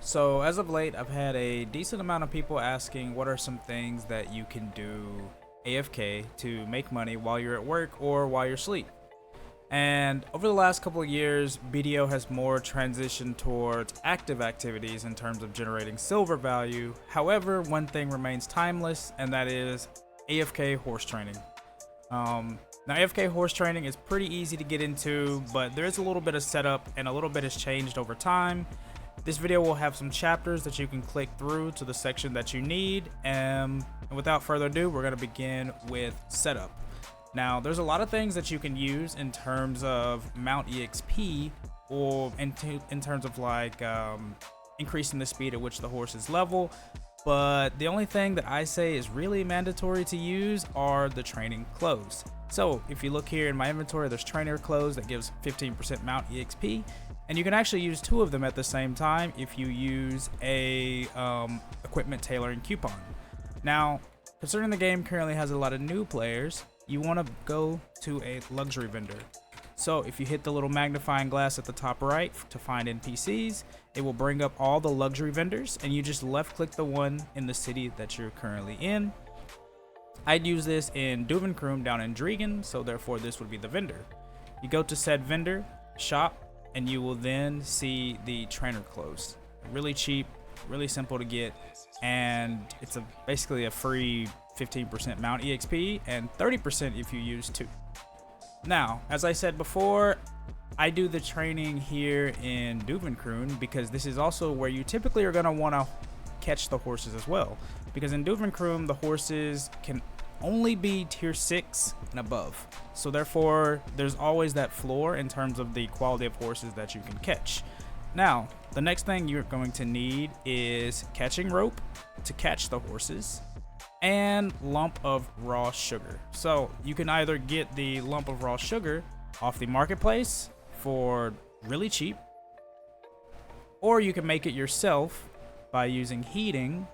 So as of late, I've had a decent amount of people asking what are some things that you can do AFK to make money while you're at work or while you're asleep. And over the last couple of years, BDO has more transitioned towards active activities in terms of generating silver value. However, one thing remains timeless, and that is AFK horse training. Now, AFK horse training is pretty easy to get into, but there is a little bit of setup and a little bit has changed over time. This video will have some chapters that you can click through to the section that you need. And without further ado, we're going to begin with setup. Now, there's a lot of things that you can use in terms of mount EXP or in terms of like increasing the speed at which the horse is level. But the only thing that I say is really mandatory to use are the training clothes. So if you look here in my inventory, there's trainer clothes that gives 15% mount EXP. And you can actually use two of them at the same time if you use a equipment tailoring coupon. Now, considering the game currently has a lot of new players, you want to go to a luxury vendor. So if you hit the little magnifying glass at the top right to find NPCs, it will bring up all the luxury vendors, and you just left click the one in the city that you're currently in. I'd use this in Drieghan down in Drieghan, so therefore this would be the vendor. You go to said vendor, shop, and you will then see the trainer clothes. Really cheap, really simple to get, and it's basically a free 15% mount EXP and 30% if you use two. Now, as I said before, I do the training here in Drieghan because this is also where you typically are going to want to catch the horses as well. Because in Drieghan, the horses can only be tier 6 and above. So therefore, there's always that floor in terms of the quality of horses that you can catch. Now, the next thing you're going to need is catching rope to catch the horses and lump of raw sugar. So you can either get the lump of raw sugar off the marketplace for really cheap, or you can make it yourself by using heating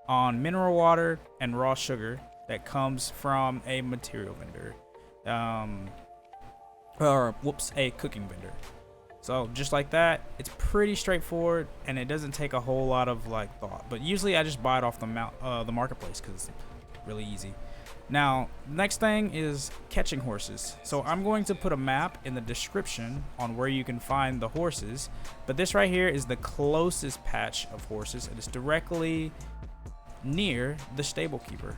on mineral water and raw sugar that comes from a material vendor, a cooking vendor. So just like that, it's pretty straightforward and it doesn't take a whole lot of like thought. But usually I just buy it off the marketplace because it's really easy. Now, next thing is catching horses. So I'm going to put a map in the description on where you can find the horses. But this right here is the closest patch of horses. It is directly near the stable keeper.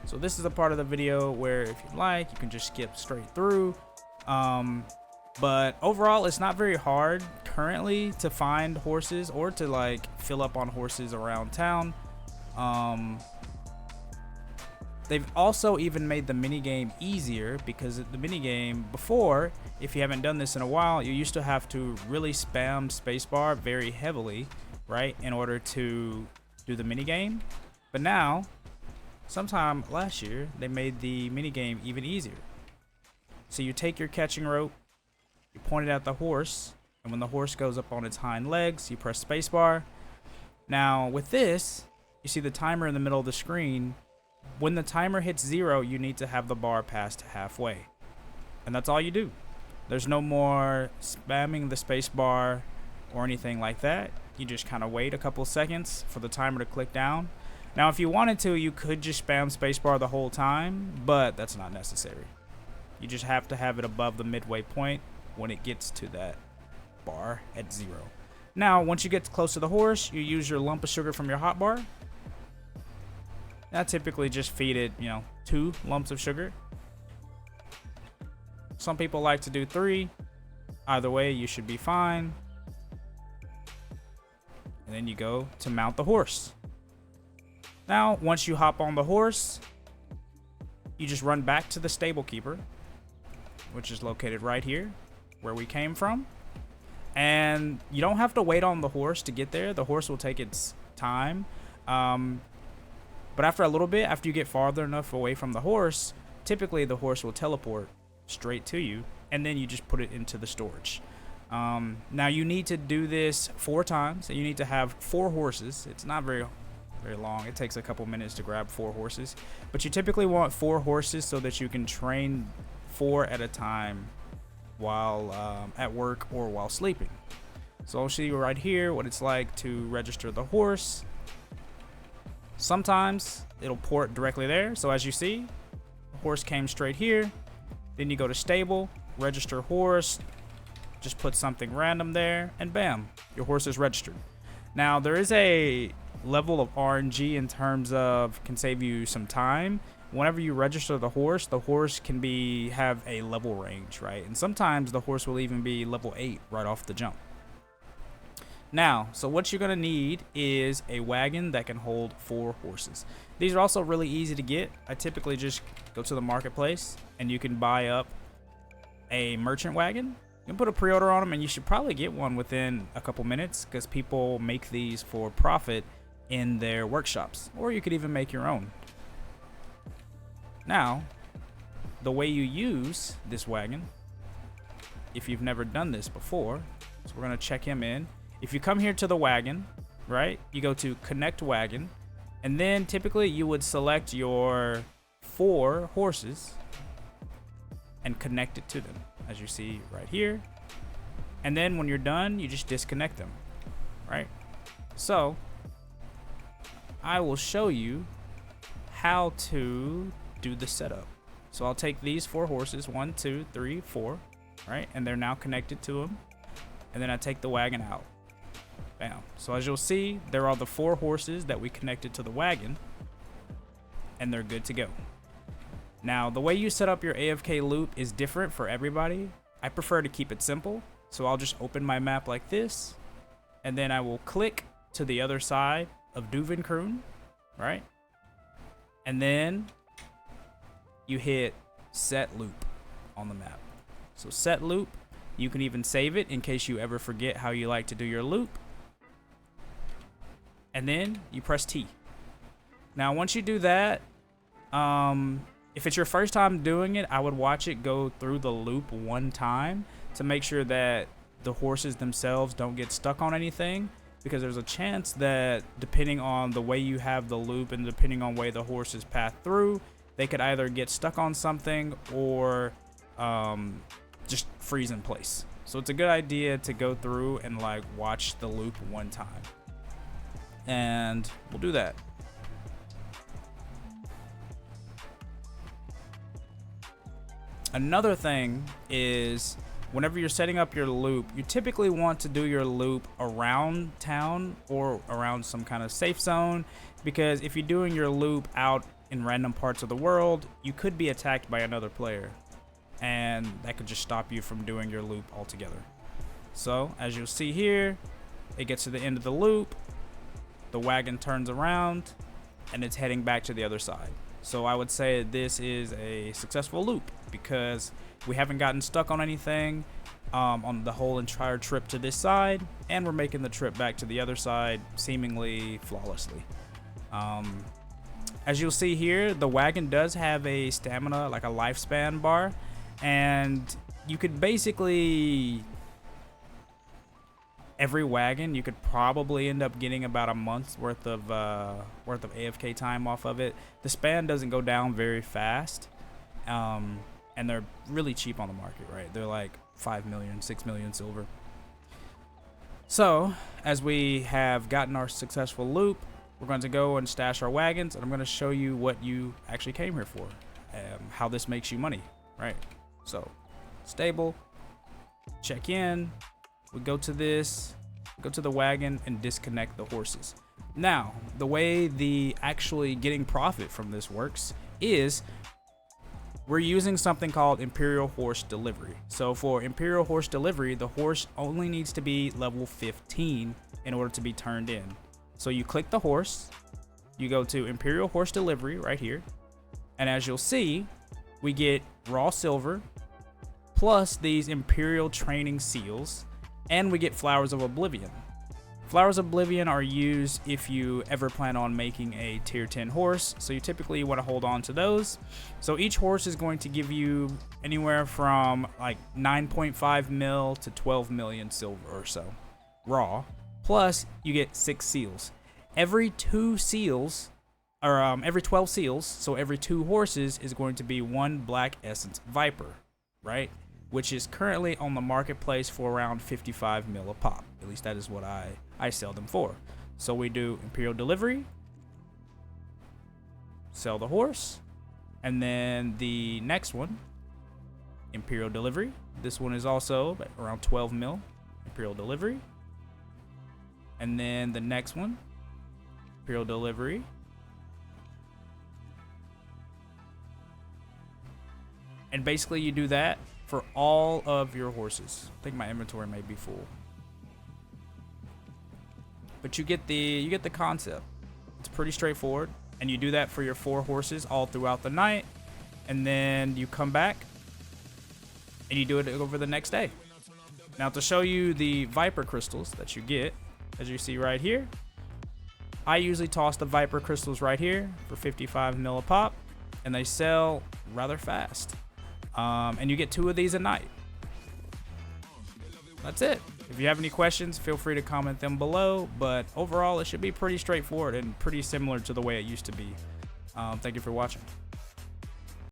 So this is a part of the video where if you'd like, you can just skip straight through. But overall, it's not very hard currently to find horses or to like fill up on horses around town. They've also even made the minigame easier because the minigame before, if you haven't done this in a while, you used to have to really spam spacebar very heavily, right, in order to do the minigame. But now, sometime last year, they made the minigame even easier. So you take your catching rope, you point it at the horse, and when the horse goes up on its hind legs, you press spacebar. Now with this, you see the timer in the middle of the screen. When the timer hits 0, you need to have the bar passed halfway. And that's all you do. There's no more spamming the spacebar or anything like that. You just kind of wait a couple seconds for the timer to click down. Now, if you wanted to, you could just spam spacebar the whole time, but that's not necessary. You just have to have it above the midway point when it gets to that bar at 0. Now, once you get close to the horse, you use your lump of sugar from your hotbar. I typically just feed it, 2 lumps of sugar. Some people like to do 3. Either way, you should be fine. And then you go to mount the horse. Now, once you hop on the horse, you just run back to the stable keeper, which is located right here where we came from. And you don't have to wait on the horse to get there. The horse will take its time. But after a little bit, after you get farther enough away from the horse, typically the horse will teleport straight to you, and then you just put it into the storage. Now you need to do this 4 times. You need to have 4 horses. It's not very long. It takes a couple minutes to grab 4 horses, but you typically want 4 horses so that you can train 4 at a time while at work or while sleeping. So I'll show you right here what it's like to register the horse. Sometimes it'll port directly there. So as you see, the horse came straight here. Then you go to stable, register horse, just put something random there, and bam, your horse is registered. Now there is a level of RNG in terms of can save you some time. Whenever you register the horse can have a level range, right? And sometimes the horse will even be level 8 right off the jump. Now, so what you're gonna need is a wagon that can hold 4 horses. These are also really easy to get. I typically just go to the marketplace and you can buy up a merchant wagon. You can put a pre-order on them and you should probably get one within a couple minutes because people make these for profit in their workshops, or you could even make your own. Now, the way you use this wagon, if you've never done this before, so we're gonna check him in. If you come here to the wagon, right, you go to connect wagon, and then typically you would select your 4 horses and connect it to them, as you see right here. And then when you're done, you just disconnect them, right? So I will show you how to do the setup. So I'll take these 4 horses, 1, 2, 3, 4, right? And they're now connected to them. And then I take the wagon out. Bam. So as you'll see, there are the 4 horses that we connected to the wagon, and they're good to go. Now, the way you set up your AFK loop is different for everybody. I prefer to keep it simple. So I'll just open my map like this, and then I will click to the other side of Drieghan, right? And then you hit set loop on the map. So set loop, you can even save it in case you ever forget how you like to do your loop. And then you press T. Now, once you do that, if it's your first time doing it, I would watch it go through the loop 1 time to make sure that the horses themselves don't get stuck on anything, because there's a chance that depending on the way you have the loop and depending on way the horses path through, they could either get stuck on something or just freeze in place. So it's a good idea to go through and like watch the loop 1 time. And we'll do that. Another thing is whenever you're setting up your loop, you typically want to do your loop around town or around some kind of safe zone, because if you're doing your loop out in random parts of the world, you could be attacked by another player, and that could just stop you from doing your loop altogether. So as you'll see here, it gets to the end of the loop, the wagon turns around, and it's heading back to the other side. So I would say this is a successful loop because we haven't gotten stuck on anything on the whole entire trip to this side, and we're making the trip back to the other side seemingly flawlessly. As you'll see here, the wagon does have a stamina, like a lifespan bar, and you could basically, every wagon you could probably end up getting about a month's worth of AFK time off of it. The span doesn't go down very fast, and they're really cheap on the market, right? They're like 5 million, 6 million silver. So as we have gotten our successful loop, we're going to go and stash our wagons, and I'm going to show you what you actually came here for, how this makes you money, right? So stable, check in, we go to this, go to the wagon and disconnect the horses. Now, the way the actually getting profit from this works is we're using something called Imperial Horse Delivery. So for Imperial Horse Delivery, the horse only needs to be level 15 in order to be turned in. So you click the horse, you go to Imperial Horse Delivery right here, and as you'll see, we get raw silver plus these Imperial training seals, and we get Flowers of Oblivion. Flowers of Oblivion are used if you ever plan on making a tier 10 horse, so you typically want to hold on to those. So each horse is going to give you anywhere from like 9.5 mil to 12 million silver or so raw, plus you get 6 seals. Every 2 seals, or every 12 seals, so every 2 horses is going to be 1 Black Essence Viper, right? which is currently on the marketplace for around 55 mil a pop. At least that is what I sell them for. So we do Imperial Delivery, sell the horse, and then the next one, Imperial Delivery. This one is also around 12 mil, Imperial Delivery. And then the next one, Imperial Delivery. And basically you do that for all of your horses. I think my inventory may be full. But you get the concept. It's pretty straightforward. And you do that for your 4 horses all throughout the night. And then you come back and you do it over the next day. Now to show you the Viper crystals that you get, as you see right here, I usually toss the Viper crystals right here for 55 mil a pop, and they sell rather fast. And you get 2 of these a night. That's it. If you have any questions, feel free to comment them below, but overall it should be pretty straightforward and pretty similar to the way it used to be. Thank you for watching.